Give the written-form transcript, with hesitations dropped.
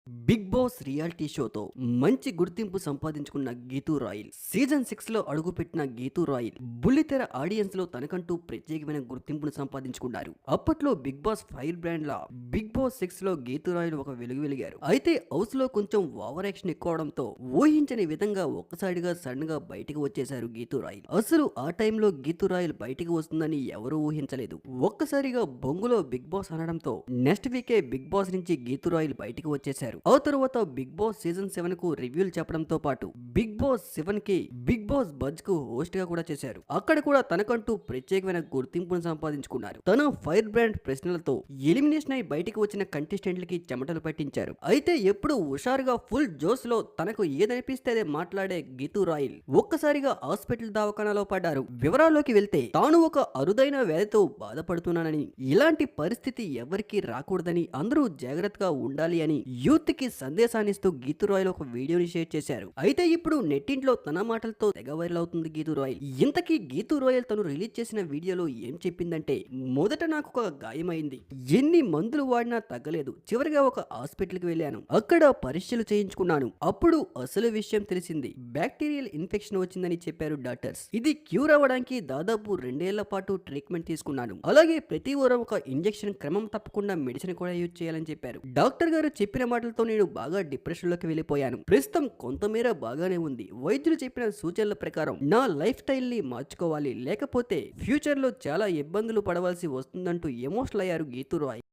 Big boss reality షోతో మంచి గుర్తింపు సంపాదించుకున్న గీతూ రాయల్ సీజన్ 6 లో అడుగుపెట్టిన గీతూ రాయల్ బుల్లితెర ఆడియన్స్ లో తనకంటూ ప్రత్యేకమైన గుర్తింపును సంపాదించుకున్నారు. అప్పట్లో బిగ్ బాస్ ఫైర్ బ్రాండ్ లా బిగ్ బాస్ 6 లో గీతూ రాయల్ ఒక వెలుగు వెలిగారు. అయితే హౌస్ లో కొంచెం ఓవర్ యాక్షన్ ఎక్కువడంతో ఊహించని విధంగా ఒక్కసారిగా సడన్ గా బయటికి వచ్చేశారు గీతూ రాయల్. అసలు ఆ టైంలో గీతూ రాయల్ బయటికి వస్తుందని ఎవరూ ఊహించలేదు. ఒక్కసారిగా బొంగులో బిగ్ బాస్ అనడంతో నెక్స్ట్ వీకే బిగ్ బాస్ నుంచి గీతూ రాయల్ బయటికి వచ్చేశారు. ఆ తర్వాత బిగ్ బాస్ సీజన్ 7 కు రివ్యూలు చెప్పడంతో పాటు బిగ్ బాస్ 7 కి బిగ్ బాస్ బజ్ కు హోస్ట్ గా కూడా చేశారు. అక్కడ కూడా తనకంటూ ప్రత్యేకమైన గుర్తింపును సంపాదించుకున్నారు. తన ఫైర్ బ్రాండ్ ప్రశ్నలతో ఎలిమినేషన్ అయి బయటికి వచ్చిన కంటెస్టెంట్లకి చెమటలు పట్టించారు. అయితే ఎప్పుడు హుషారుగా ఫుల్ జోస్ లో తనకు ఏదనిపిస్తే అదే మాట్లాడే గీతూ రాయల్ ఒక్కసారిగా హాస్పిటల్ దవాఖానాలో పడ్డారు. వివరాల్లోకి వెళ్తే తాను ఒక అరుదైన వ్యాధితో బాధపడుతున్నానని, ఇలాంటి పరిస్థితి ఎవరికీ రాకూడదని, అందరూ జాగ్రత్తగా ఉండాలి అని యూత్ కి సందేశాన్ని ఇస్తూ గీతూ రాయల్ ఒక వీడియోని షేర్ చేశారు. అయితే ఇప్పుడు నెట్టింట్లో తన మాటలతో తెగ వైరల్ అవుతుంది గీతూ రాయల్. ఇంతకీ గీతూ రాయల్ తను రిలీజ్ చేసిన వీడియోలో ఏం చెప్పిందంటే, మొదట నాకు ఒక గాయమైంది, ఎన్ని మందులు వాడినా తగ్గలేదు, చివరిగా ఒక హాస్పిటల్ కి వెళ్ళాను, అక్కడ పరీక్షలు చేయించుకున్నాను, అప్పుడు అసలు విషయం తెలిసింది, బ్యాక్టీరియల్ ఇన్ఫెక్షన్ వచ్చిందని చెప్పారు డాక్టర్స్. ఇది క్యూర్ అవ్వడానికి దాదాపు 2 ఏళ్ల పాటు ట్రీట్మెంట్ తీసుకున్నాను, అలాగే ప్రతి వారం ఒక ఇంజెక్షన్ క్రమం తప్పకుండా మెడిసిన్ కూడా యూజ్ చేయాలని చెప్పారు. డాక్టర్ గారు చెప్పిన మాటలతో నేను బాగా డిప్రెషన్ లోకి వెళ్ళిపోయాను. ప్రస్తుతం కొంతమేర బాగానే ఉంది. వైద్యులు చెప్పిన సూచనల ప్రకారం నా లైఫ్ స్టైల్ ని మార్చుకోవాలి, లేకపోతే ఫ్యూచర్ లో చాలా ఇబ్బందులు పడవలసి వస్తుందంటూ ఎమోషనల్ అయ్యారు గీతూ రాయల్.